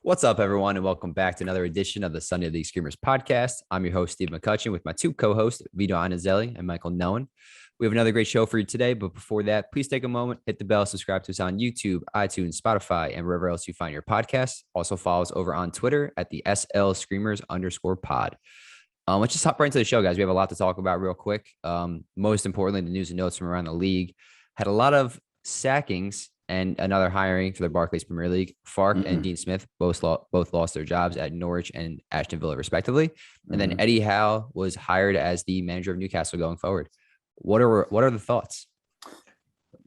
What's up, everyone, and welcome back to another edition of the Sunday League Screamers podcast. I'm your host, Steve McCutcheon, with my two co-hosts, Vito Anazelli and Michael Nolan. We have another great show for you today, but before that, please take a moment, hit the bell, subscribe to us on YouTube, iTunes, Spotify, and wherever else you find your podcasts. Also follow us over on Twitter at the SL Screamers_pod. Let's just hop right into the show, guys. We have a lot to talk about real quick. Most importantly, the news and notes from around the league. Had a lot of sackings and another hiring for the Barclays Premier League. Fark and Dean Smith both lost their jobs at Norwich and Aston Villa, respectively. And then Eddie Howe was hired as the manager of Newcastle going forward. What are the thoughts?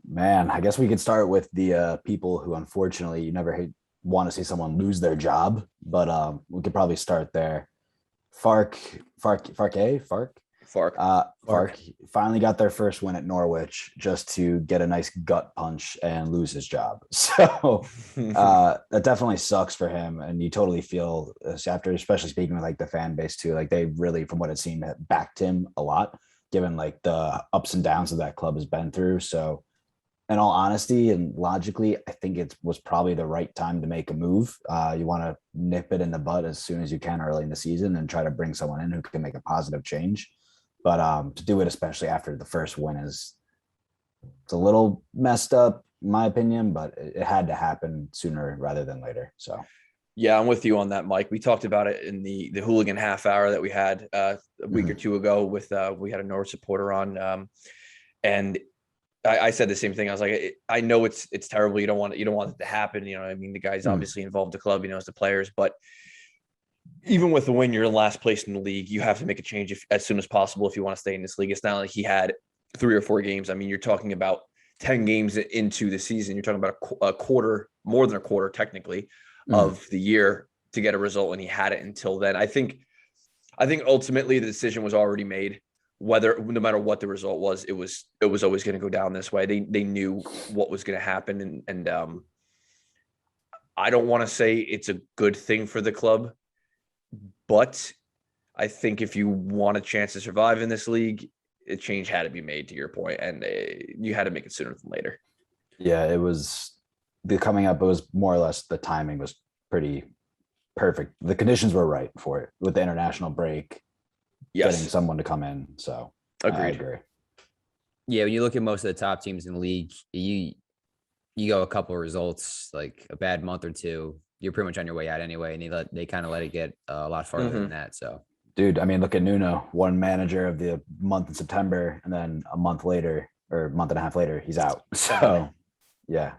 Man, I guess we could start with the people who, unfortunately, you never want to see someone lose their job, but we could probably start there. Fark finally got their first win at Norwich just to get a nice gut punch and lose his job. So that definitely sucks for him. And you totally feel this after, especially speaking with like the fan base too, like they really, from what it seemed, backed him a lot, given like the ups and downs that club has been through. So in all honesty and logically, I think it was probably the right time to make a move. You want to nip it in the bud as soon as you can early in the season and try to bring someone in who can make a positive change. But to do it, especially after the first win, it's a little messed up, in my opinion, but it had to happen sooner rather than later. So, yeah, I'm with you on that, Mike. We talked about it in the hooligan half hour that we had a week or two ago with we had a Norwich supporter on, and I said the same thing. I was like, I know it's terrible. You don't want it to happen. You know, I mean, the guy's obviously involved the club. He knows the players, but even with the win, you're in last place in the league. You have to make a change as soon as possible if you want to stay in this league. It's not like he had 3 or 4 games. I mean, you're talking about 10 games into the season. You're talking about a quarter, more than a quarter technically, of the year to get a result, and he had it until then. I think ultimately the decision was already made. No matter what the result was, it was always going to go down this way. They knew what was going to happen, and I don't want to say it's a good thing for the club. But I think if you want a chance to survive in this league, a change had to be made, to your point, and you had to make it sooner than later. Yeah, it was coming up. It was more or less the timing was pretty perfect. The conditions were right for it with the international break, getting someone to come in. So agreed. I agree. Yeah, when you look at most of the top teams in the league, you go a couple of results, like a bad month or two, you're pretty much on your way out anyway, and they kind of let it get a lot farther than that. So, dude, I mean, look at Nuno, one manager of the month in September, and then a month later or a month and a half later, he's out. So, yeah.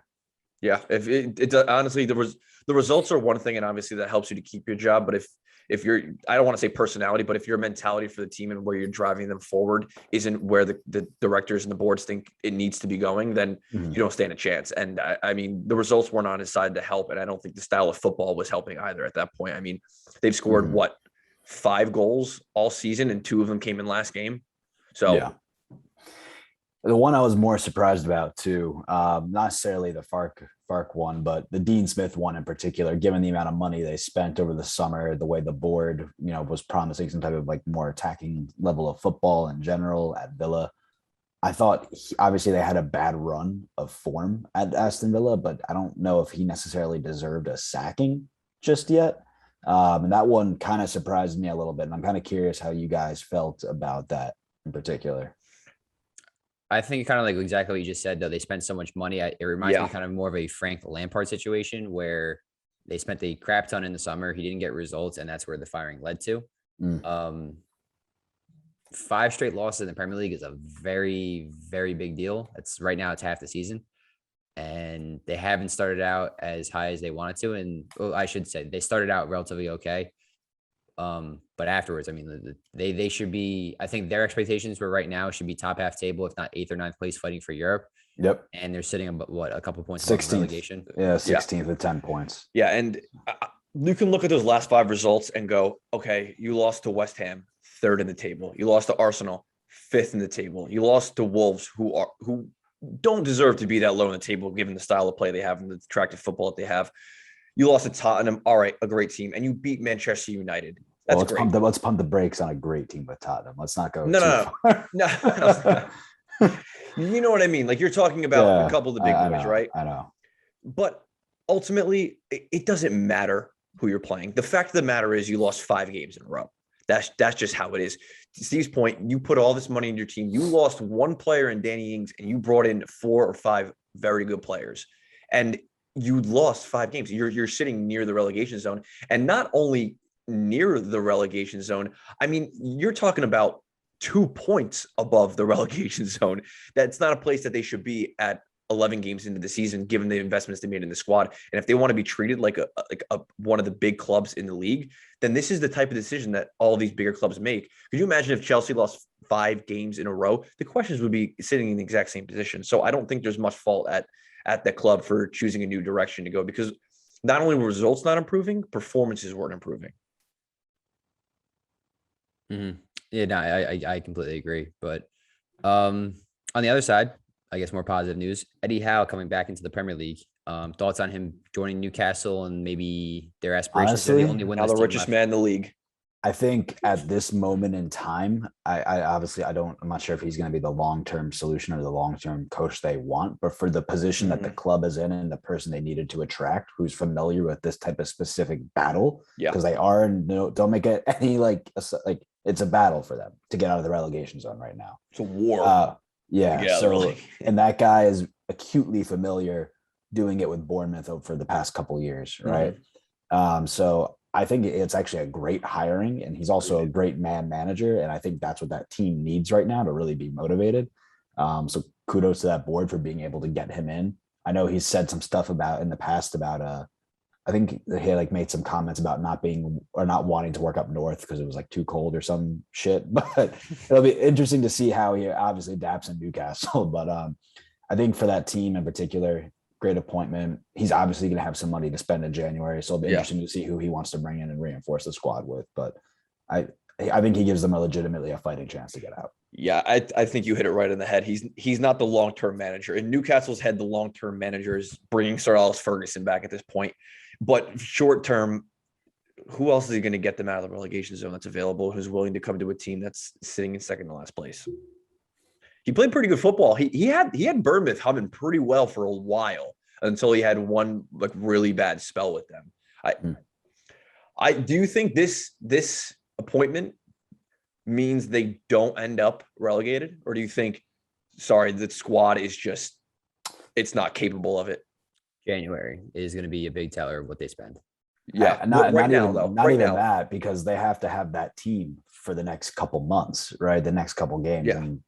If it honestly, the results are one thing, and obviously that helps you to keep your job. But if you're, I don't want to say personality, but if your mentality for the team and where you're driving them forward isn't where the directors and the boards think it needs to be going, then you don't stand a chance. And I mean, the results weren't on his side to help. And I don't think the style of football was helping either at that point. I mean, they've scored 5 goals all season, and 2 of them came in last game. So yeah. The one I was more surprised about too, not necessarily the Fark one, but the Dean Smith one in particular, given the amount of money they spent over the summer, the way the board, was promising some type of like more attacking level of football in general at Villa. I thought obviously they had a bad run of form at Aston Villa, but I don't know if he necessarily deserved a sacking just yet. And that one kind of surprised me a little bit. And I'm kind of curious how you guys felt about that in particular. I think kind of like exactly what you just said, though. They spent so much money. It reminds me kind of more of a Frank Lampard situation where they spent a crap ton in the summer. He didn't get results, and that's where the firing led to. 5 straight losses in the Premier League is a very, very big deal. Right now it's half the season, and they haven't started out as high as they wanted to. And I should say they started out relatively okay. But afterwards, I mean, they should be, I think their expectations for right now should be top half table, if not 8th or 9th place fighting for Europe. Yep. And they're sitting about a couple points 16th relegation. Yeah, 16th with 10 points. Yeah, and you can look at those last 5 results and go, okay, you lost to West Ham, 3rd in the table. You lost to Arsenal, 5th in the table. You lost to Wolves, who don't deserve to be that low in the table given the style of play they have and the attractive football that they have. You lost to Tottenham, all right, a great team, and you beat Manchester United. That's great. Let's pump the brakes on a great team with Tottenham. Let's not go No. You know what I mean? Like, you're talking about a couple of the big boys, right? I know. But ultimately, it doesn't matter who you're playing. The fact of the matter is you lost 5 games in a row. That's just how it is. To Steve's point, you put all this money in your team. You lost one player in Danny Ings, and you brought in 4 or 5 very good players. And you lost 5 games. You're sitting near the relegation zone. And not only near the relegation zone, I mean, you're talking about 2 points above the relegation zone. That's not a place that they should be at 11 games into the season, given the investments they made in the squad. And if they want to be treated like one of the big clubs in the league, then this is the type of decision that all these bigger clubs make. Could you imagine if Chelsea lost 5 games in a row? The questions would be sitting in the exact same position. So I don't think there's much fault at the club for choosing a new direction to go, because not only were results not improving, performances weren't improving. Mm-hmm. Yeah, no, I completely agree. But on the other side, I guess more positive news, Eddie Howe coming back into the Premier League. Thoughts on him joining Newcastle and maybe their aspirations? Honestly, They only win Now the richest man in the league. I think at this moment in time, I obviously I'm not sure if he's going to be the long-term solution or the long-term coach they want, but for the position that the club is in and the person they needed to attract, who's familiar with this type of specific battle, because they are, don't make it any like it's a battle for them to get out of the relegation zone right now. It's a war. And that guy is acutely familiar doing it with Bournemouth for the past couple of years, right? So I think it's actually a great hiring, and he's also a great manager, and I think that's what that team needs right now to really be motivated. So kudos to that board for being able to get him in. I know he's said some stuff in the past about I think he made some comments about not wanting to work up north because it was too cold or some shit. But it'll be interesting to see how he obviously adapts in Newcastle. But I think for that team in particular, great appointment. He's obviously going to have some money to spend in January, so it'll be interesting to see who he wants to bring in and reinforce the squad with. But I think he gives them legitimately a fighting chance to get out. Yeah, I think you hit it right on the head. He's not the long-term manager. In Newcastle's head, the long-term manager is bringing Sir Alex Ferguson back at this point. But short-term, who else is going to get them out of the relegation zone that's available, who's willing to come to a team that's sitting in second to last place? He played pretty good football. He had Bournemouth humming pretty well for a while until he had one really bad spell with them. I do you think this appointment means they don't end up relegated, or do you think, the squad is just it's not capable of it? January is going to be a big teller of what they spend. Yeah, not even that, because they have to have that team for the next couple months, right? The next couple games. Yeah. And,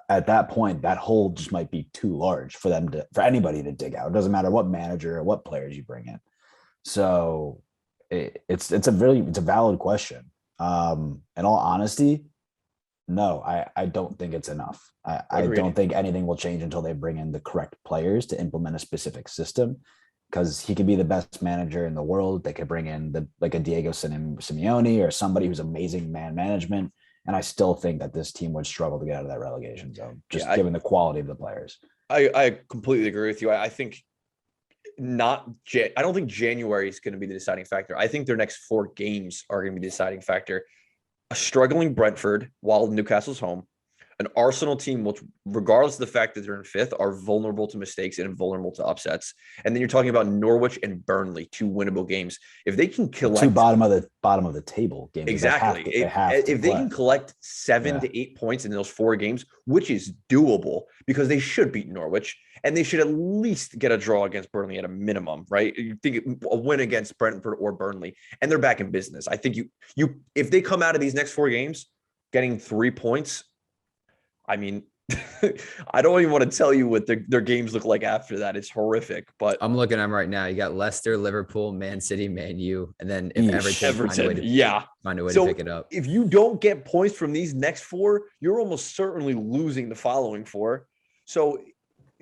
at that point, that hole just might be too large for anybody to dig out. It doesn't matter what manager or what players you bring in. So it's a valid question. In all honesty, no, I don't think it's enough. I don't think anything will change until they bring in the correct players to implement a specific system. Because he could be the best manager in the world. They could bring in a Diego Simeone or somebody who's amazing man management. And I still think that this team would struggle to get out of that relegation zone, given the quality of the players. I completely agree with you. I think I don't think January is going to be the deciding factor. I think their next 4 games are going to be the deciding factor. A struggling Brentford while Newcastle's home. An Arsenal team, which, regardless of the fact that they're in 5th, are vulnerable to mistakes and vulnerable to upsets. And then you're talking about Norwich and Burnley, 2 winnable games. If they can collect 2 bottom of the table games, exactly. If they can collect 7 to 8 points in those 4 games, which is doable, because they should beat Norwich and they should at least get a draw against Burnley at a minimum, right? You think a win against Brentford or Burnley, and they're back in business. I think if they come out of these next 4 games getting 3 points. I mean, I don't even want to tell you what their games look like after that. It's horrific. But I'm looking at them right now. You got Leicester, Liverpool, Man City, Man U, and then if Everton find a way to pick it up. If you don't get points from these next 4, you're almost certainly losing the following 4. So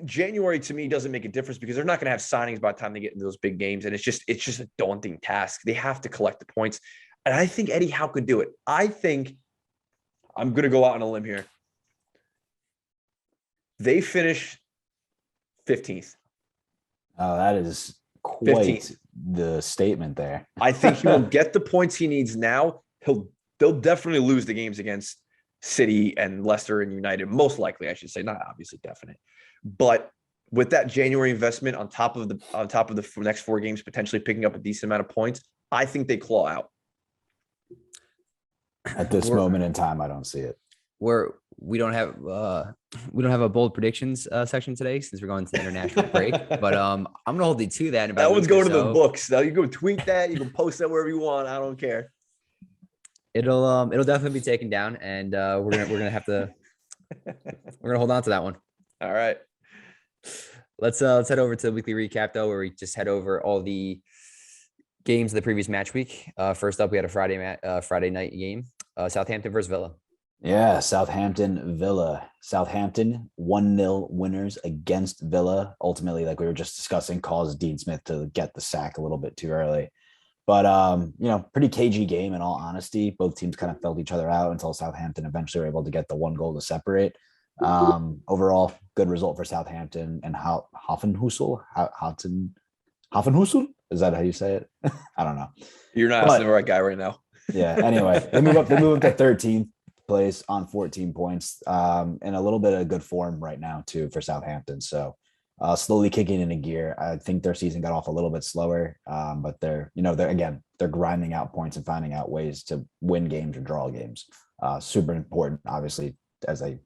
January to me doesn't make a difference, because they're not going to have signings by the time they get into those big games, and it's just a daunting task. They have to collect the points, and I think Eddie Howe could do it. I think I'm going to go out on a limb here. They finish 15th. Oh, that is quite 15th. The statement there. I think he will get the points he needs now. They'll definitely lose the games against City and Leicester and United. Most likely, I should say, not obviously definite. But with that January investment on top of the next 4 games, potentially picking up a decent amount of points, I think they claw out. At this moment in time, I don't see it. We don't have a bold predictions section today since we're going to the international break. But I'm gonna hold you to that. In about That a one's week or going to the so. books. Now you can tweet that, you can post that wherever you want. I don't care. It'll definitely be taken down, and we're gonna have to we're gonna hold on to that one. All right. Let's head over to the weekly recap though, where we just head over all the games of the previous match week. First up, we had a Friday night game, Southampton versus Villa. Yeah, Southampton Villa. Southampton 1-0 winners against Villa. Ultimately, like we were just discussing, caused Dean Smith to get the sack a little bit too early. But pretty cagey game in all honesty. Both teams kind of felt each other out until Southampton eventually were able to get the one goal to separate. Overall, good result for Southampton and Hoffenhussel. Hoffenhussel? Is that how you say it? I don't know. You're not asking the right guy right now. Yeah. Anyway, they move up to 13th place on 14 points. And a little bit of good form right now too for Southampton. So slowly kicking into gear. I think their season got off a little bit slower, but they're grinding out points and finding out ways to win games or draw games. Super important, obviously, as they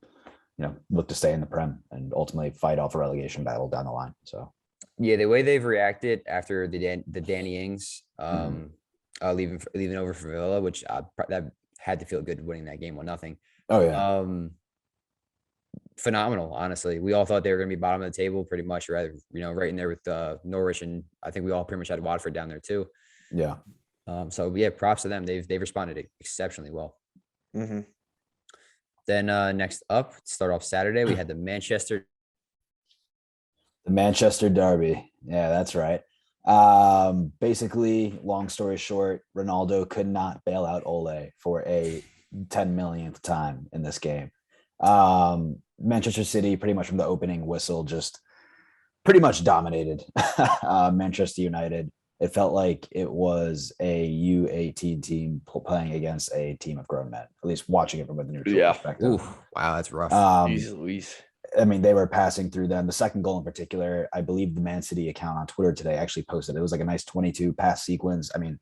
look to stay in the Prem and ultimately fight off a relegation battle down the line. So yeah, the way they've reacted after the Danny Ings leaving over for Villa, which that had to feel good winning that game 1-0. Oh yeah. Phenomenal, honestly. We all thought they were going to be bottom of the table pretty much, right in there with Norwich, and I think we all pretty much had Watford down there too. Yeah. So yeah, props to them. They've responded exceptionally well. Mm-hmm. Then next up, to start off Saturday, we had the Manchester derby. Yeah, that's right. Basically, long story short, Ronaldo could not bail out Ole for a 10 millionth time in this game. Manchester City, pretty much from the opening whistle, just pretty much dominated Manchester United. It felt like it was a U18 team playing against a team of grown men, at least watching it from a neutral perspective. Ooh, wow, that's rough. Jeez Louise. I mean, they were passing through them. The second goal in particular, I believe the Man City account on Twitter today actually posted it. It was like a nice 22 pass sequence. I mean,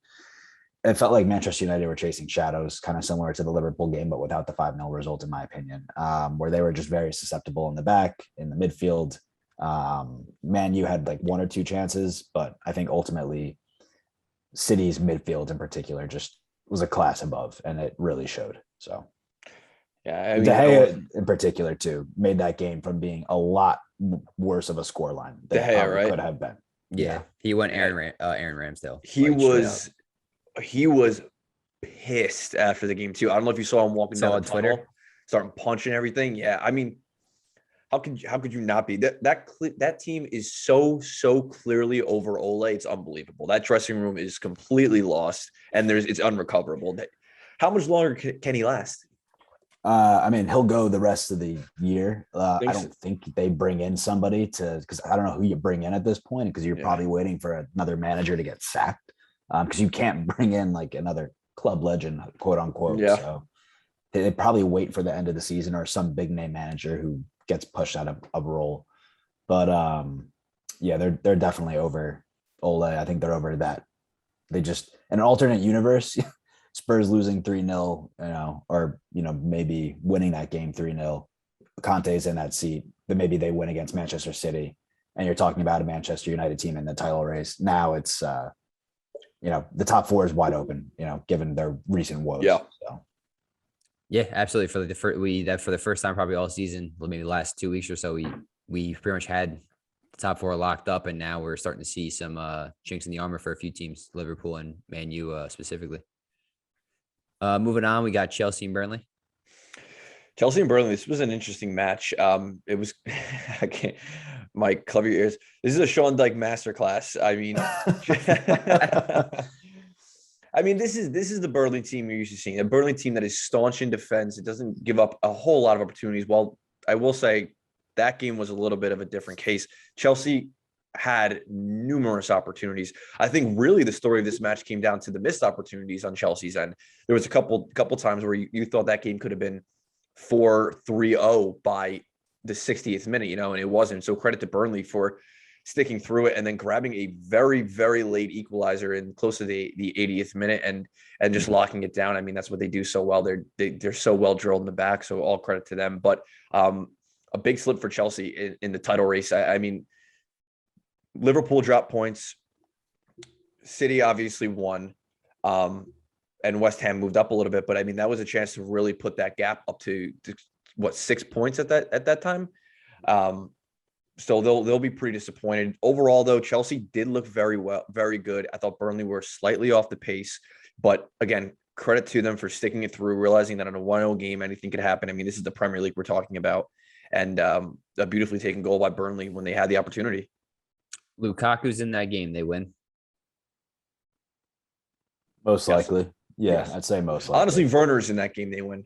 it felt like Manchester United were chasing shadows, kind of similar to the Liverpool game, but without the 5-0 result, in my opinion, where they were just very susceptible in the back, in the midfield. Man U had like one or two chances, but I think ultimately City's midfield in particular just was a class above, and it really showed. So yeah, I mean, De Gea in particular too made that game from being a lot worse of a scoreline than it probably could have been. Yeah, he went Aaron Ramsdale. He was pissed after the game too. I don't know if you saw him walking down the tunnel, starting punching everything. Yeah, I mean, how could you not be? That team is so clearly over Ole. It's unbelievable. That dressing room is completely lost, and it's unrecoverable. How much longer can he last? I mean, he'll go the rest of the year. I don't think they bring in somebody because I don't know who you bring in at this point, because you're probably waiting for another manager to get sacked, because you can't bring in like another club legend, quote unquote. Yeah. So they probably wait for the end of the season or some big name manager who gets pushed out of a role. But yeah, they're definitely over Ole. I think they're over that. They just, in an alternate universe, Spurs losing 3-0, or maybe winning that game 3-0. Conte's in that seat, but maybe they win against Manchester City, and you're talking about a Manchester United team in the title race. Now it's the top four is wide open, given their recent woes. Yeah. So. Yeah, absolutely. For the first time probably all season, maybe the last 2 weeks or so, we pretty much had the top four locked up, and now we're starting to see some chinks in the armor for a few teams, Liverpool and Man U specifically. Moving on, we got Chelsea and Burnley. This was an interesting match. It was Mike, cover your ears. This is a Sean Dyche masterclass. I mean, this is the Burnley team you're used to seeing. A Burnley team that is staunch in defense. It doesn't give up a whole lot of opportunities. Well, I will say that game was a little bit of a different case. Chelsea had numerous opportunities. I think really the story of this match came down to the missed opportunities on Chelsea's end. There was a couple times where you thought that game could have been 4-3-0 by the 60th minute, and it wasn't. So credit to Burnley for sticking through it and then grabbing a very, very late equalizer in close to the 80th minute and just locking it down. I mean, that's what they do so well. They're so well drilled in the back. So all credit to them. But a big slip for Chelsea in the title race. I mean, Liverpool dropped points. City obviously won. And West Ham moved up a little bit, but I mean, that was a chance to really put that gap up to what, 6 points at that time. So they'll be pretty disappointed. Overall, though, Chelsea did look very good. I thought Burnley were slightly off the pace, but again, credit to them for sticking it through, realizing that in a 1-0 game, anything could happen. I mean, this is the Premier League we're talking about, and a beautifully taken goal by Burnley when they had the opportunity. Lukaku's in that game, they win. Most likely. Yeah, Yes. I'd say most likely. Honestly, Werner's in that game, they win.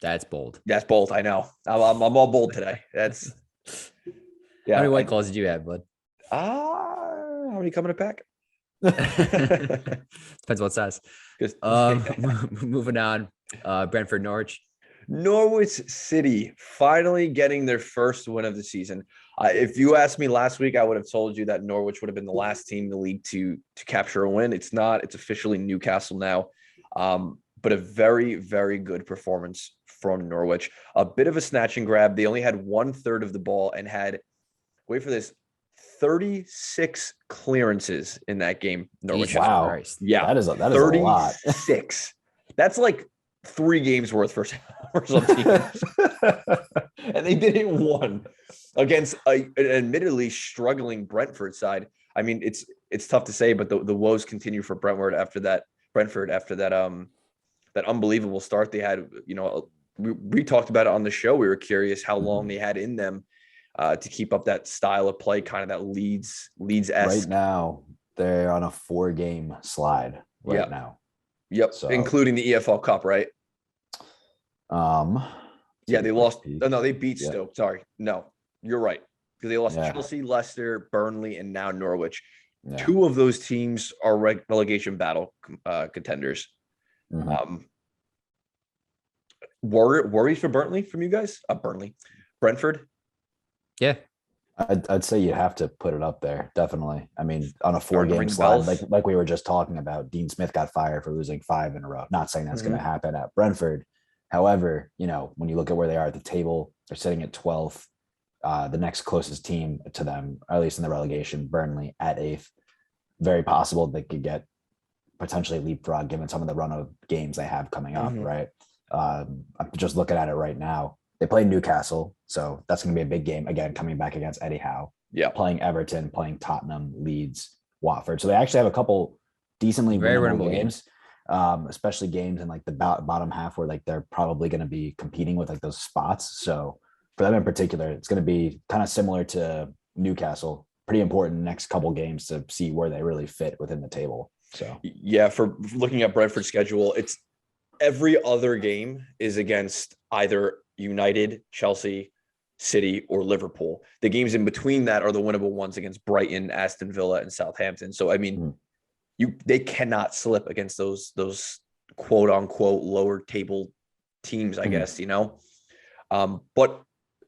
That's bold. That's bold. I know. I'm all bold today. That's How many White Claws did you have, bud? How many coming to pack? Depends what size. Moving on. Brentford, Norwich. Norwich City finally getting their first win of the season. If you asked me last week, I would have told you that Norwich would have been the last team in the league to capture a win. It's not. It's officially Newcastle now. But a very, very good performance from Norwich. A bit of a snatch and grab. They only had 1/3 of the ball and had, wait for this, 36 clearances in that game. Norwich. Wow. Christ. Yeah. That is a lot. 36. That's like 3 games worth for some teams. And they did it one against an admittedly struggling Brentford side. I mean, it's tough to say, but the woes continue for Brentford after that that unbelievable start they had. You know, we talked about it on the show. We were curious how long they had in them to keep up that style of play, kind of that Leeds-esque. Right now, they're on a 4-game slide now. Yep, So, including the EFL Cup, right? Yeah, they lost. Oh, no, they beat Stoke. Sorry. No, you're right. Because they lost Chelsea, Leicester, Burnley, and now Norwich. Yeah. 2 of those teams are relegation battle contenders. Mm-hmm. Worries for Burnley from you guys? Brentford? Yeah. I'd say you have to put it up there. Definitely. I mean, on a Starting to 4-game ring slide, bells. like we were just talking about, Dean Smith got fired for losing 5 in a row. Not saying that's going to happen at Brentford. However, you know, when you look at where they are at the table, they're sitting at 12th. The next closest team to them, or at least in the relegation, Burnley at 8th. Very possible they could get potentially leapfrog given some of the run of games they have coming up, right? I'm just looking at it right now. They play Newcastle, so that's going to be a big game. Again, coming back against Eddie Howe. Yeah. Playing Everton, playing Tottenham, Leeds, Watford. So they actually have a couple decently winnable games, especially games in like the bottom half where like they're probably going to be competing with like those spots. So for them in particular, it's going to be kind of similar to Newcastle. Pretty important next couple games to see where they really fit within the table. So yeah, for looking at Brentford's schedule, it's every other game is against either United, Chelsea, City, or Liverpool. The games in between that are the winnable ones against Brighton, Aston Villa, and Southampton. So I mean, they cannot slip against those quote unquote lower table teams, I guess, you know. But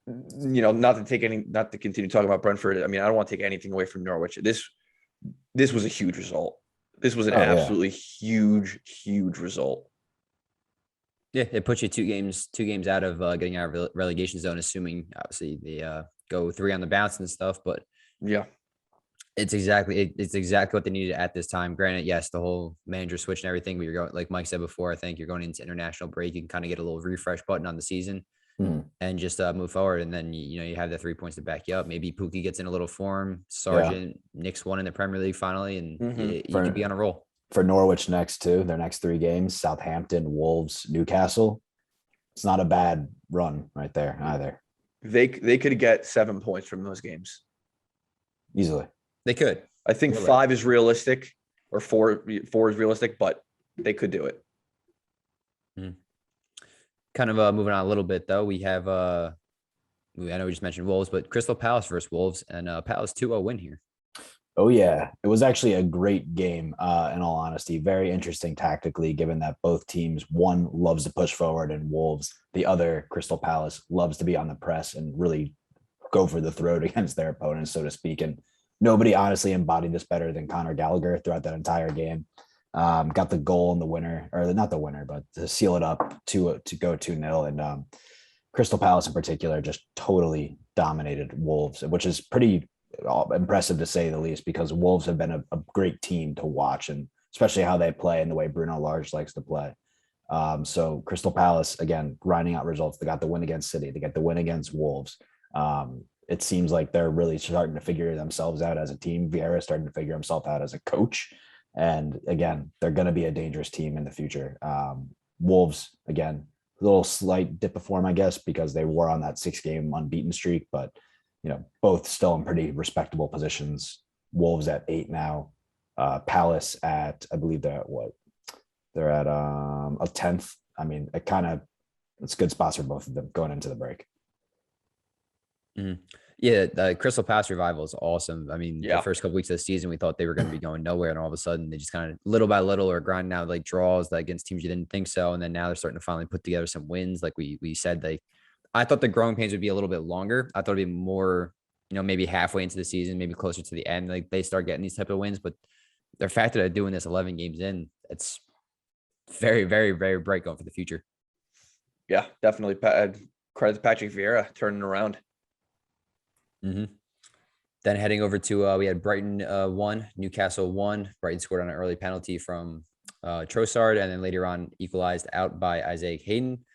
you know, not to continue talking about Brentford. I mean, I don't want to take anything away from Norwich. This was a huge result. This was an absolutely huge result. Yeah, it puts you two games out of getting out of relegation zone, assuming obviously they go 3 on the bounce and stuff. But yeah, it's exactly what they needed at this time. Granted, yes, the whole manager switch and everything, but you're going, like Mike said before, I think you're going into international break. You can kind of get a little refresh button on the season and just move forward. And then, you know, you have the 3 points to back you up. Maybe Pookie gets in a little form. Sargent nicks one in the Premier League finally, and you could be on a roll. For Norwich next too, their next 3 games, Southampton, Wolves, Newcastle. It's not a bad run right there either. They could get 7 points from those games. Easily. They could. I think 5 is realistic, or 4 is realistic, but they could do it. Kind of moving on a little bit though. We have I know we just mentioned Wolves, but Crystal Palace versus Wolves, and Palace 2-0 win here. Oh yeah, it was actually a great game. In all honesty, very interesting tactically, given that both teams, one loves to push forward, and Wolves, the other, Crystal Palace, loves to be on the press and really go for the throat against their opponents, so to speak. And nobody honestly embodied this better than Conor Gallagher throughout that entire game. Got the goal in the winner, or not the winner, but to seal it up to go 2-0. And Crystal Palace in particular just totally dominated Wolves, which is pretty impressive to say the least, because Wolves have been a great team to watch, and especially how they play and the way Bruno Lage likes to play. So Crystal Palace, again, grinding out results. They got the win against City. They get the win against Wolves. It seems like they're really starting to figure themselves out as a team. Vieira is starting to figure himself out as a coach. And again, they're going to be a dangerous team in the future. Wolves, again, a little slight dip of form, I guess, because they were on that 6-game unbeaten streak, but both still in pretty respectable positions. Wolves at 8 now. Palace at, I believe they're at what? They're at a 10th. I mean, it's good spots for both of them going into the break. Mm-hmm. Yeah, the Crystal Palace revival is awesome. I mean, the first couple weeks of the season, we thought they were going to be going nowhere, and all of a sudden, they just kind of little by little are grinding out like draws against teams you didn't think so, and then now they're starting to finally put together some wins. Like we said, I thought the growing pains would be a little bit longer. I thought it'd be more, maybe halfway into the season, maybe closer to the end, like they start getting these type of wins. But the fact that they're doing this 11 games in, it's very, very, very bright going for the future. Yeah, definitely. Credit to Patrick Vieira turning around. Mm-hmm. Then heading over to we had Brighton 1, Newcastle 1. Brighton scored on an early penalty from Trossard, and then later on equalized out by Isaac Hayden.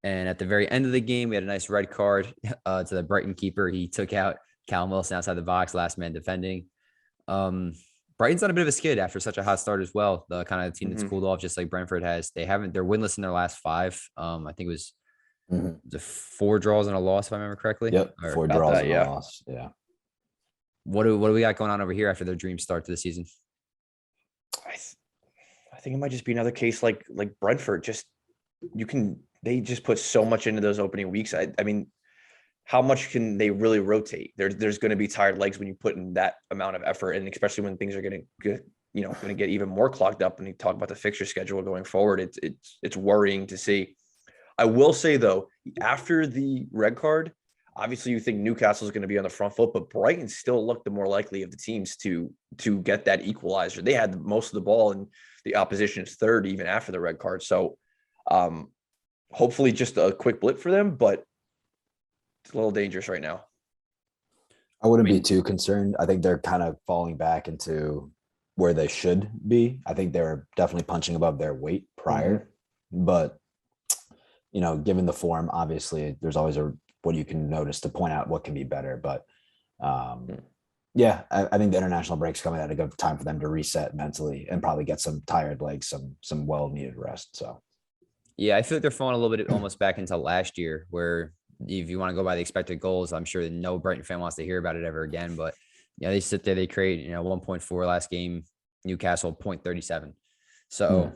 And at the very end of the game, we had a nice red card to the Brighton keeper. He took out Callum Wilson outside the box, last man defending. Brighton's on a bit of a skid after such a hot start as well. The kind of team that's cooled off, just like Brentford has. They're winless in their last 5. I think it was the 4 draws and a loss, if I remember correctly. Yep, 4 draws and a loss. Yeah. What do we got going on over here after their dream start to the season? I think it might just be another case like Brentford. They just put so much into those opening weeks. I mean, how much can they really rotate? There's going to be tired legs when you put in that amount of effort, and especially when things are going to get even more clogged up. When you talk about the fixture schedule going forward, it's worrying to see. I will say though, after the red card, obviously you think Newcastle is going to be on the front foot, but Brighton still looked the more likely of the teams to get that equalizer. They had most of the ball, and the opposition's third even after the red card. So hopefully just a quick blip for them, but it's a little dangerous right now. I wouldn't be too concerned. I think they're kind of falling back into where they should be. I think they were definitely punching above their weight prior, but given the form, obviously there's always what you can notice to point out what can be better. But I think the international break's coming at a good time for them to reset mentally and probably get some tired legs, some well-needed rest. So, yeah, I feel like they're falling a little bit almost back into last year, where if you want to go by the expected goals, I'm sure that no Brighton fan wants to hear about it ever again. But they sit there, they create 1.4 last game, Newcastle 0.37. So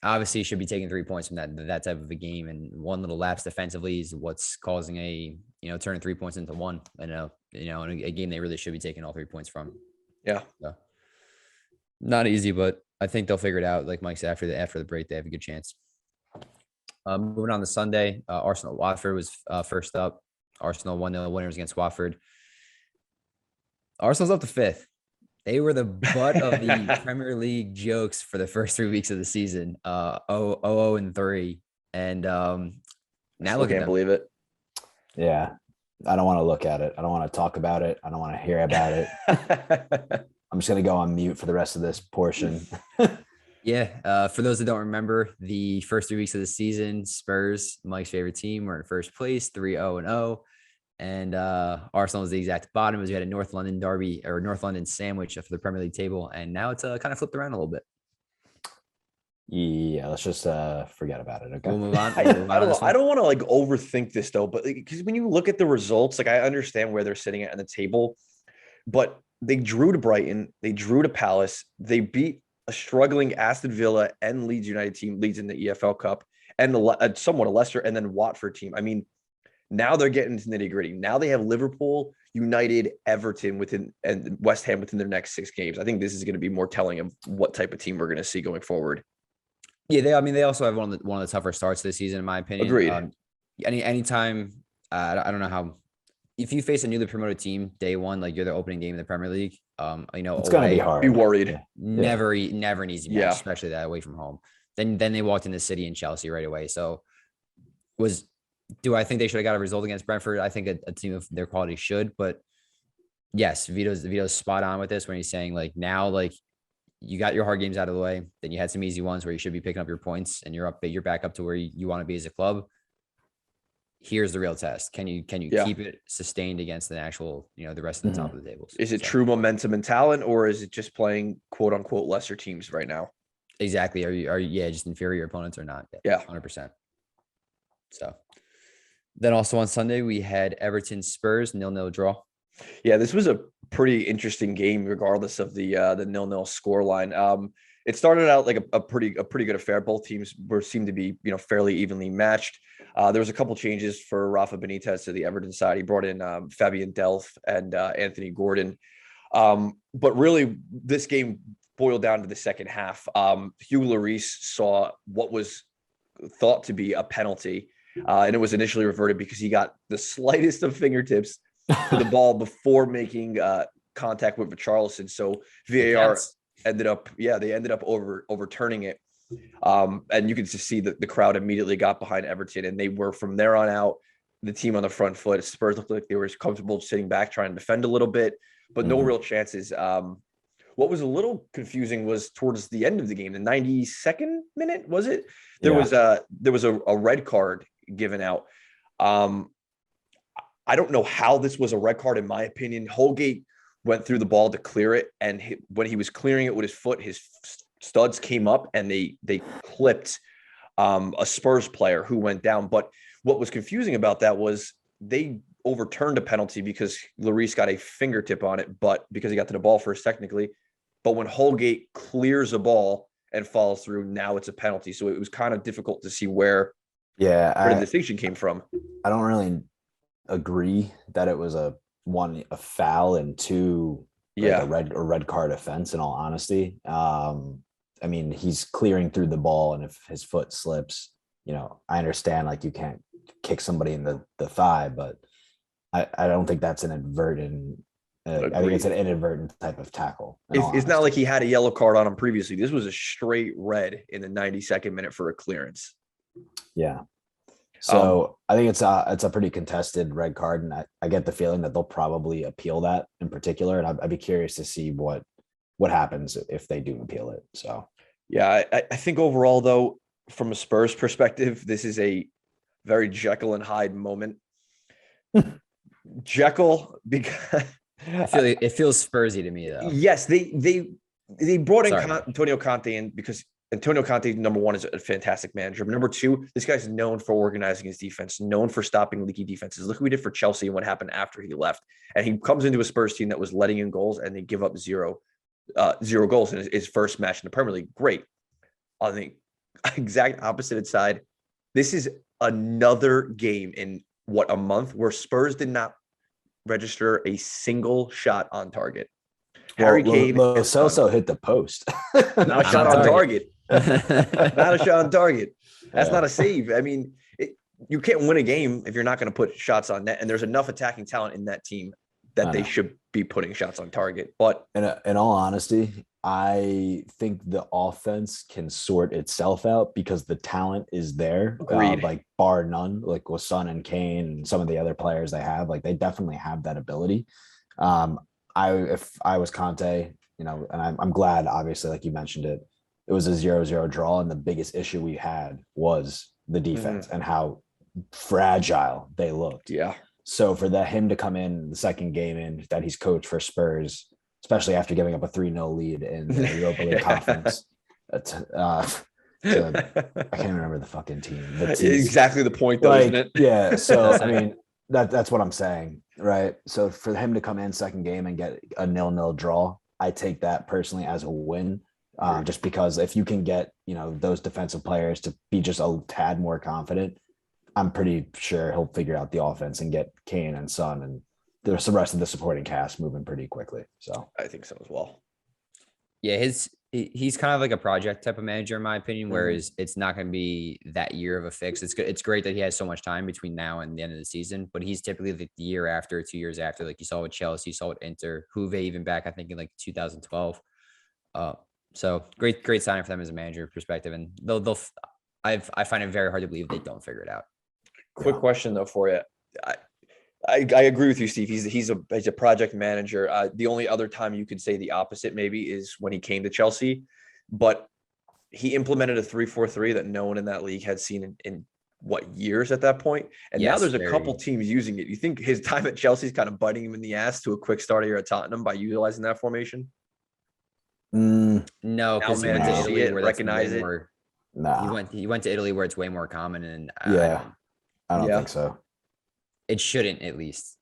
obviously should be taking 3 points from that type of a game, and one little lapse defensively is what's causing a turning 3 points into 1. In a game they really should be taking all 3 points from. Yeah, so, not easy, but I think they'll figure it out. Like Mike said, after the break, they have a good chance. Moving on to Sunday, Arsenal Watford was first up. Arsenal 1-0 winners against Watford. Arsenal's up to 5th. They were the butt of the Premier League jokes for the first 3 weeks of the season. 0-3, and now look at them. Believe it. Yeah, I don't want to look at it. I don't want to talk about it. I don't want to hear about it. I'm just gonna go on mute for the rest of this portion. Yeah, for those that don't remember, the first 3 weeks of the season, Spurs, Mike's favorite team, were in first place, 3-0-0. And Arsenal was the exact bottom, as we had a North London derby or North London sandwich for the Premier League table. And now it's kind of flipped around a little bit. Yeah, let's just forget about it. Okay, we'll move on. I don't know. I don't want to overthink this though, but because when you look at the results, I understand where they're sitting at the table, but they drew to Brighton, they drew to Palace, they beat a struggling Aston Villa and Leeds United team, Leeds in the EFL Cup, and somewhat a Leicester, and then Watford team. I mean, now they're getting into nitty gritty. Now they have Liverpool, United, Everton and West Ham within their next 6 games. I think this is going to be more telling of what type of team we're going to see going forward. Yeah, they also have one of the tougher starts this season, in my opinion. Agreed. Anytime, I don't know how if you face a newly promoted team day one, like you're the opening game in the Premier League, It's going to be hard. Be worried. Yeah. never an easy match, Yeah. especially that away from home. Then they walked into City and Chelsea right away. So do I think they should have got a result against Brentford? I think a team of their quality should, but yes, Vito's spot on with this when he's saying like now, like you got your hard games out of the way, then you had some easy ones where you should be picking up your points and you're back up to where you want to be as a club. Here's the real test. Can you keep it sustained against the actual, the rest of the top of the tables? Is it true momentum and talent, or is it just playing quote unquote lesser teams right now? Exactly. Are you just inferior opponents or not? Yeah. 100%. So then also on Sunday, we had Everton Spurs 0-0 draw. Yeah, this was a pretty interesting game, regardless of the 0-0 score line. It started out like a pretty good affair. Both teams seemed to be fairly evenly matched. There was a couple changes for Rafa Benitez to the Everton side. He brought in Fabian Delph and Anthony Gordon. But really, this game boiled down to the second half. Hugo Lloris saw what was thought to be a penalty, and it was initially reverted because he got the slightest of fingertips to the ball before making contact with Richarlison. So VAR ended up overturning it. And you can just see that the crowd immediately got behind Everton, and they were from there on out the team on the front foot. Spurs looked like they were comfortable sitting back, trying to defend a little bit, but no real chances. What was a little confusing was towards the end of the game, the 92nd minute, was it? There was a red card given out. I don't know how this was a red card. In my opinion, Holgate went through the ball to clear it, and when he was clearing it with his foot, his studs came up and they clipped a Spurs player who went down. But what was confusing about that was they overturned a penalty because Lloris got a fingertip on it, but because he got to the ball first technically. But when Holgate clears a ball and falls through, now it's a penalty. So it was kind of difficult to see where the distinction came from. I don't really agree that it was a foul and two a red card offense, in all honesty. I mean, he's clearing through the ball, and if his foot slips, I understand like you can't kick somebody in the thigh, but I don't think that's an inadvertent I think it's an inadvertent type of tackle. It's not like he had a yellow card on him previously. This was a straight red in the 92nd minute for a clearance. Yeah. So I think it's a pretty contested red card, and I get the feeling that they'll probably appeal that in particular, and I'd be curious to see what happens if they do appeal it. So yeah, I think overall though, from a Spurs perspective, this is a very Jekyll and Hyde moment. Jekyll, because it feels Spursy to me though. Yes, they brought in Antonio Conte in because Antonio Conte, number one, is a fantastic manager. But number two, this guy's known for organizing his defense, known for stopping leaky defenses. Look what we did for Chelsea and what happened after he left. And he comes into a Spurs team that was letting in goals, and they give up zero goals in his first match in the Premier League. Great. On the exact opposite side, this is another game in a month where Spurs did not register a single shot on target. Harry Kane. Lo Celso hit the post. Not a shot on target. Not a shot on target. That's not a save. I mean, you can't win a game if you're not going to put shots on net. And there's enough attacking talent in that team that they should be putting shots on target. But in all honesty, I think the offense can sort itself out because the talent is there, like bar none, like with Son and Kane and some of the other players they have, like they definitely have that ability. If I was Conte, and I'm glad, obviously, like you mentioned it was a 0-0 draw. And the biggest issue we had was the defense and how fragile they looked. Yeah. So for him to come in the second game in that he's coached for Spurs, especially after giving up a 3-0 lead in the Europa League conference, I can't remember the fucking team. Exactly the point, though, isn't it? Yeah. So, I mean, that's what I'm saying, right? So for him to come in second game and get a 0-0 draw, I take that personally as a win, just because if you can get, those defensive players to be just a tad more confident, I'm pretty sure he'll figure out the offense and get Kane and Son and the rest of the supporting cast moving pretty quickly. So I think so as well. Yeah, his He's kind of like a project type of manager, in my opinion, Mhm. whereas it's not going to be that year of a fix. It's good. It's great that he has so much time between now and the end of the season, but he's typically the year after, 2 years after, like you saw with Chelsea, you saw with Inter, Juve even back, I think in like 2012. Uh, so great signing for them as a manager perspective. And I find it very hard to believe they don't figure it out. Quick question though for you. I agree with you, Steve. He's a project manager. The only other time you could say the opposite maybe is when he came to Chelsea, but he implemented a 3-4-3 that no one in that league had seen in what years at that point. And now Yes, there's a couple teams using it. You think his time at Chelsea is kind of biting him in the ass to a quick start here at Tottenham by utilizing that formation? No, Now because he went to managers see Italy it, where that's recognize way it. more. Nah. He went to Italy where it's way more common, and Yeah. I don't Yeah. think so. it shouldn't, at least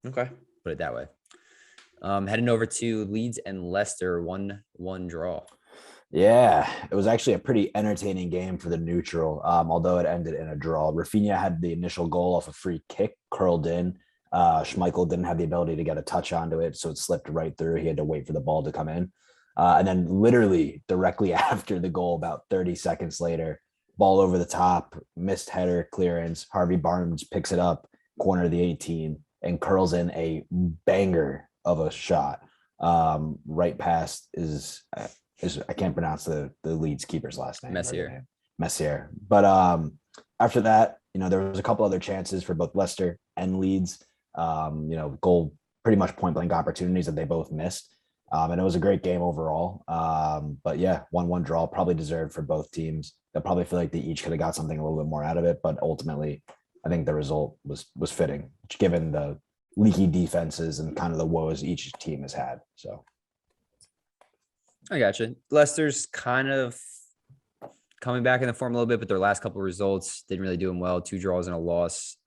Okay. put it that way. Heading over to Leeds and Leicester, 1-1 draw. Yeah, it was actually a pretty entertaining game for the neutral, although it ended in a draw. Rafinha had the initial goal off a free kick, curled in. Schmeichel didn't have the ability to get a touch onto it, so it slipped right through. He had to wait for the ball to come in. And then literally directly after the goal, about 30 seconds later, ball over the top, missed header clearance. Harvey Barnes picks it up, corner of the 18, and curls in a banger of a shot. Right past is I can't pronounce the Leeds keeper's last name. Messier. But after that, there was a couple other chances for both Leicester and Leeds. Goal, pretty much point blank opportunities that they both missed. And it was a great game overall. But yeah, 1-1 draw, probably deserved for both teams. They'll probably feel like they each could have got something a little bit more out of it. But ultimately, I think the result was fitting, given the leaky defenses and kind of the woes each team has had. So I gotcha. Leicester's kind of coming back in the form a little bit, but their last couple of results didn't really do them well. 2 draws and a loss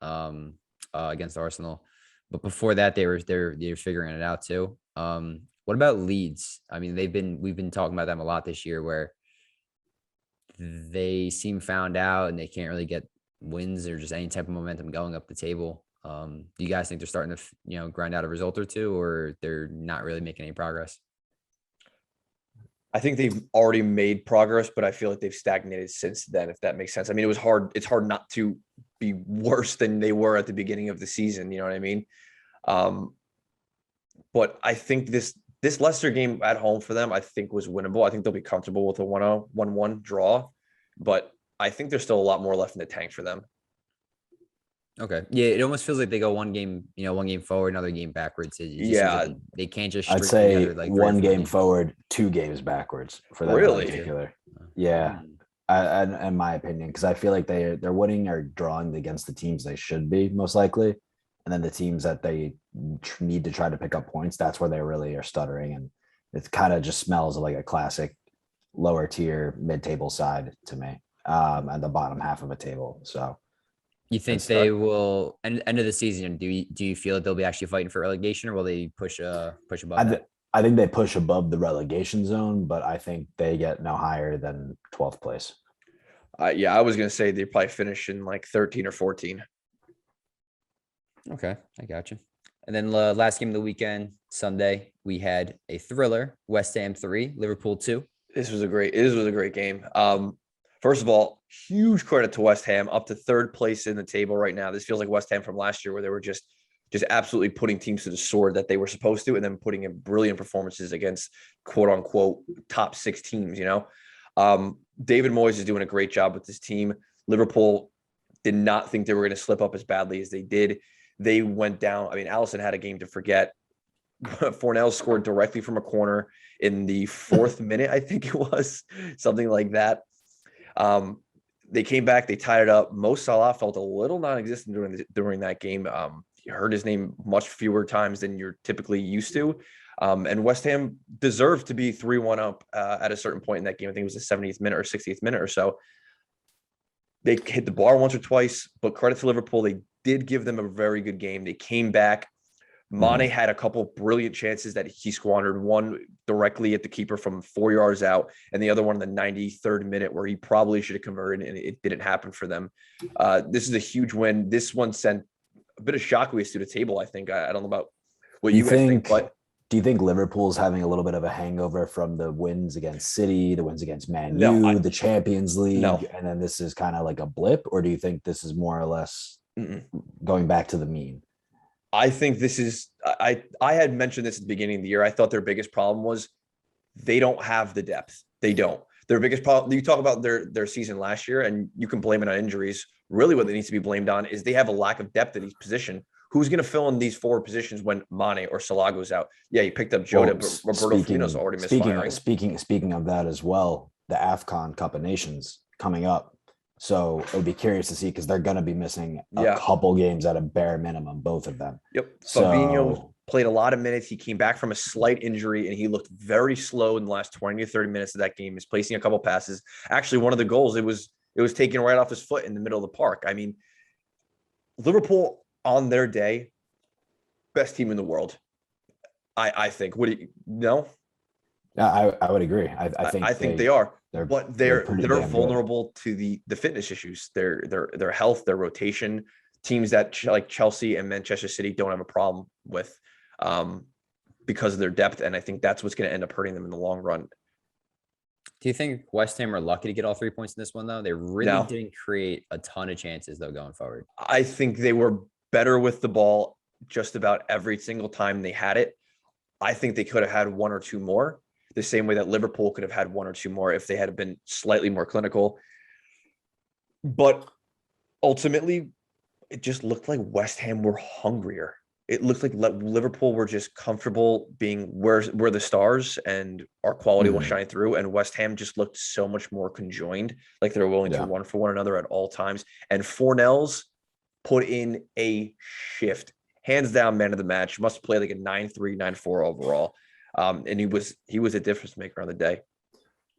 against Arsenal. But before that, they're figuring it out too. What about Leeds? I mean, we've been talking about them a lot this year, where they seem found out and they can't really get wins or just any type of momentum going up the table. Do you guys think they're starting to grind out a result or two, or they're not really making any progress? I think they've already made progress, but I feel like they've stagnated since then, if that makes sense. I mean, it's hard not to be worse than they were at the beginning of the season. You know what I mean? But I think this Leicester game at home for them, I think, was winnable. I think they'll be comfortable with a 1-1 draw, but I think there's still a lot more left in the tank for them. Okay. Yeah, it almost feels like they go one game forward, another game backwards. It just seems like they can't just I'd string say together like 3 or 1 4 game games. forward, 2 games backwards for that Really? in particular. Yeah, in my opinion, because I feel like they're winning or drawing against the teams they should be most likely, and then the teams that they need to try to pick up points, that's where they really are stuttering, and it kind of just smells like a classic lower tier mid-table side to me, at the bottom half of a table. So You think they will end of the season? Do you feel that they'll be actually fighting for relegation, or will they push above that? I think they push above the relegation zone, but I think they get no higher than 12th place. Yeah, I was going to say they probably finish in like 13 or 14. Okay, I got you. And then last game of the weekend, Sunday, we had a thriller: West Ham 3, Liverpool 2. This was a great game. First of all, huge credit to West Ham, up to 3rd place in the table right now. This feels like West Ham from last year, where they were just absolutely putting teams to the sword that they were supposed to, and then putting in brilliant performances against quote unquote top 6 teams. David Moyes is doing a great job with this team. Liverpool did not think they were going to slip up as badly as they did. They went down. I mean, Alisson had a game to forget. Fornell scored directly from a corner in the 4th minute, I think it was, something like that. They came back, they tied it up. Mo Salah felt a little non-existent during that game. You heard his name much fewer times than you're typically used to. And West Ham deserved to be 3-1 up at a certain point in that game. I think it was the 70th minute or 60th minute or so. They hit the bar once or twice, but credit to Liverpool, they did give them a very good game. They came back. Mane had a couple brilliant chances that he squandered, one directly at the keeper from 4 yards out, and the other one in the 93rd minute where he probably should have converted, and it didn't happen for them. This is a huge win. This one sent a bit of shockwaves to the table, I think. I don't know about what you guys think, but Do you think Liverpool's having a little bit of a hangover from the wins against City, the wins against Man No, U, the Champions League, no. and then this is kind of like a blip, or do you think this is more or less Mm-mm. going back to the mean? I think this is. I had mentioned this at the beginning of the year. I thought their biggest problem was they don't have the depth. They don't. Their biggest problem. You talk about their season last year, and you can blame it on injuries. Really, what they needs to be blamed on is they have a lack of depth at each position. Who's going to fill in these forward positions when Mane or Salah goes out? Yeah, you picked up Jota, but Roberto Firmino's already misfiring. Speaking of that as well, the AFCON Cup of Nations coming up. So it would be curious to see because they're going to be missing a couple games at a bare minimum, both of them. Yep. Fabinho played a lot of minutes. He came back from a slight injury and he looked very slow in the last 20 to 30 minutes of that game. He's placing a couple passes. Actually, one of the goals, it was taken right off his foot in the middle of the park. I mean, Liverpool on their day, best team in the world. I think. What do you know? Yeah, I would agree. I think they are. But they're vulnerable to the fitness issues, their health, their rotation. Teams that like Chelsea and Manchester City don't have a problem with because of their depth, and I think that's what's going to end up hurting them in the long run. Do you think West Ham are lucky to get all 3 points in this one, though? They really didn't create a ton of chances, though, going forward. I think they were better with the ball just about every single time they had it. I think they could have had one or two more, the same way that Liverpool could have had one or two more if they had been slightly more clinical. But ultimately, it just looked like West Ham were hungrier. It looked like Liverpool were just comfortable being where the stars and our quality will shine through. And West Ham just looked so much more conjoined, like they're willing to run for one another at all times. And Fornells put in a shift. Hands down, man of the match. Must play like a 9-3, 9-4 overall. And he was a difference maker on the day.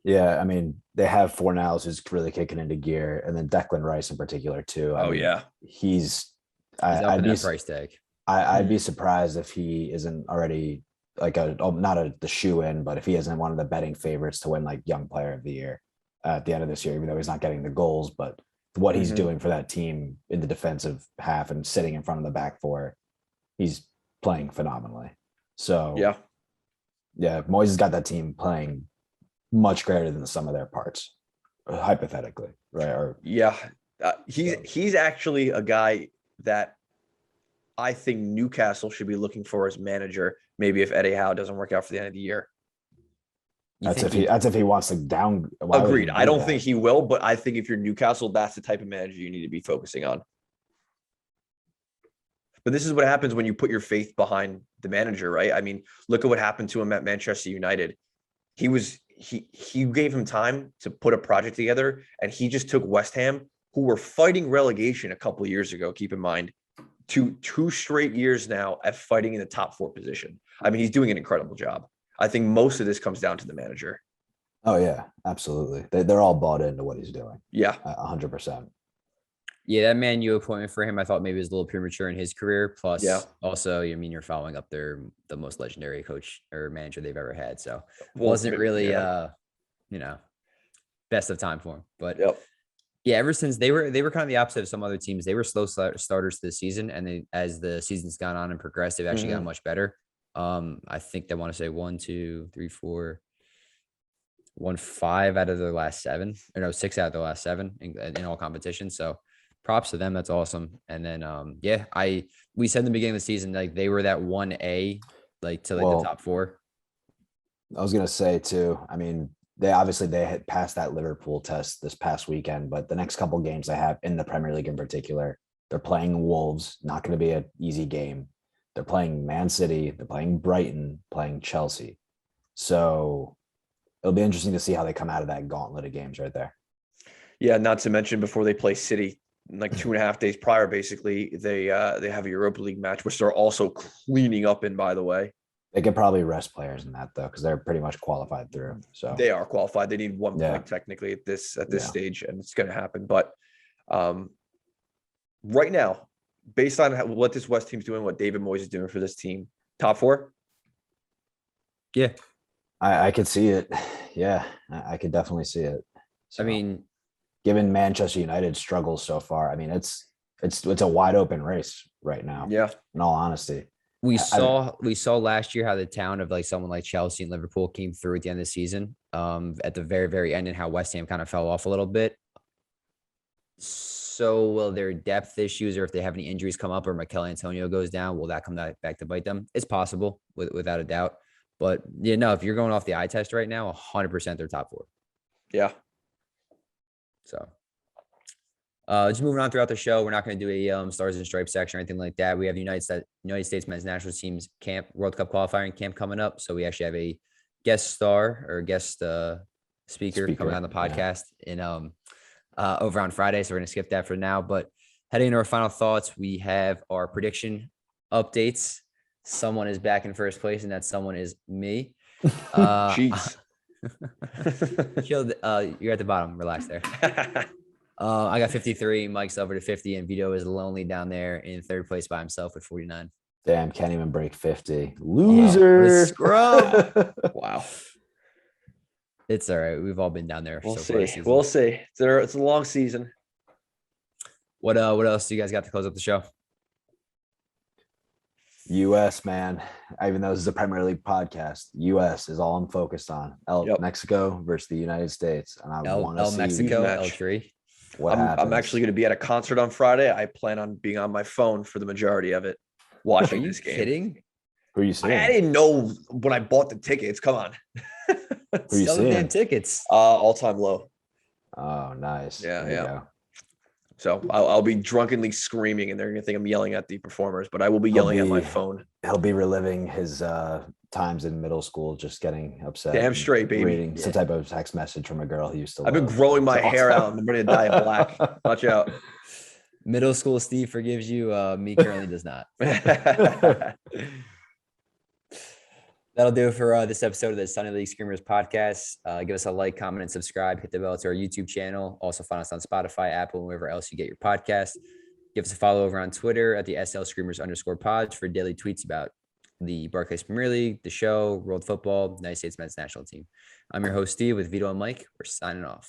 Yeah, I mean, they have Fornells who's really kicking into gear, and then Declan Rice in particular too. I mean, he's up in that price tag. I'd be surprised if he isn't already like the shoe in, but if he isn't one of the betting favorites to win like Young Player of the Year at the end of this year, even though he's not getting the goals, but what he's doing for that team in the defensive half and sitting in front of the back four, he's playing phenomenally. So yeah, Moyes has got that team playing much greater than the sum of their parts, hypothetically, right? Or he's actually a guy that I think Newcastle should be looking for as manager. Maybe if Eddie Howe doesn't work out for the end of the year. That's if he wants to down. Agreed. I don't think he will, but I think if you're Newcastle, that's the type of manager you need to be focusing on. But this is what happens when you put your faith behind the manager, right? I mean, look at what happened to him at Manchester United. He gave him time to put a project together, and he just took West Ham, who were fighting relegation a couple of years ago, keep in mind, to 2 straight years now at fighting in the top 4 position. I mean, he's doing an incredible job. I think most of this comes down to the manager. Oh yeah, absolutely. They're all bought into what he's doing. Yeah, 100%. Yeah, that Man U appointment for him, I thought maybe was a little premature in his career. Plus, also, I mean, you're following up the most legendary coach or manager they've ever had. So it wasn't really, best of time for him. But yeah, ever since they were kind of the opposite of some other teams. They were slow starters this season, and as the season's gone on and progressed, they've actually gotten much better. I think they want to say 1, 2, 3, 4, won 5 out of their last 7, or no, 6 out of the last 7 in all competitions. So props to them. That's awesome. And then, we said in the beginning of the season, like they were that 1A, like to the top 4. I was going to say too, I mean, they had passed that Liverpool test this past weekend, but the next couple games they have in the Premier League in particular, they're playing Wolves, not going to be an easy game. They're playing Man City, they're playing Brighton, playing Chelsea. So it'll be interesting to see how they come out of that gauntlet of games right there. Yeah, not to mention before they play City, like 2.5 days prior, basically, they have a Europa League match, which they're also cleaning up in, by the way. They could probably rest players in that, though, because they're pretty much qualified through. So they are qualified. They need 1 point technically at this stage, and it's going to happen. But right now, based on what this West team's doing, what David Moyes is doing for this team, top 4? Yeah. I could see it. Yeah, I could definitely see it. So, I mean, given Manchester United's struggles so far, I mean, it's a wide open race right now. Yeah. In all honesty. we saw last year how the town of like someone like Chelsea and Liverpool came through at the end of the season, at the very, very end, and how West Ham kind of fell off a little bit. So will their depth issues, or if they have any injuries come up, or Mikel Antonio goes down, will that come back to bite them? It's possible, without a doubt. But if you're going off the eye test right now, 100% they're top 4. Yeah. So just moving on throughout the show, we're not going to do a Stars and Stripes section or anything like that. We have the United States men's national team's camp, World Cup qualifying camp coming up. So we actually have a guest star or guest speaker coming on the podcast in over on Friday. So we're going to skip that for now. But heading into our final thoughts, we have our prediction updates. Someone is back in first place, and that someone is me. Jeez. You're at the bottom. Relax there. I got 53. Mike's over to 50, and Vito is lonely down there in third place by himself with 49. Damn, can't even break 50. Loser. Scrub. Wow. It's all right. We've all been down there. We'll see. We'll see. It's a long season. What else do you guys got to close up the show? US, man. Even though this is a Premier League podcast, US is all I'm focused on. Mexico versus the United States. And I want to see Mexico, El Tri. I'm actually going to be at a concert on Friday. I plan on being on my phone for the majority of it, watching this game. Kidding? Who are you seeing? I didn't know when I bought the tickets. Come on. Who are you Sell seeing? damn tickets. All-time low. Oh, nice. Yeah. So I'll be drunkenly screaming, and they're going to think I'm yelling at the performers, but I will be yelling at my phone. He'll be reliving his times in middle school, just getting upset. Damn straight, baby. Reading some type of text message from a girl he used to I've been growing my hair out, and I'm ready to dye it black. Watch out. Middle school Steve forgives you. Me currently does not. That'll do it for this episode of the Sunday League Screamers podcast. Give us a like, comment, and subscribe. Hit the bell to our YouTube channel. Also find us on Spotify, Apple, and wherever else you get your podcast. Give us a follow over on Twitter at the SL Screamers_pods for daily tweets about the Barclays Premier League, the show, world football, United States men's national team. I'm your host, Steve, with Vito and Mike. We're signing off.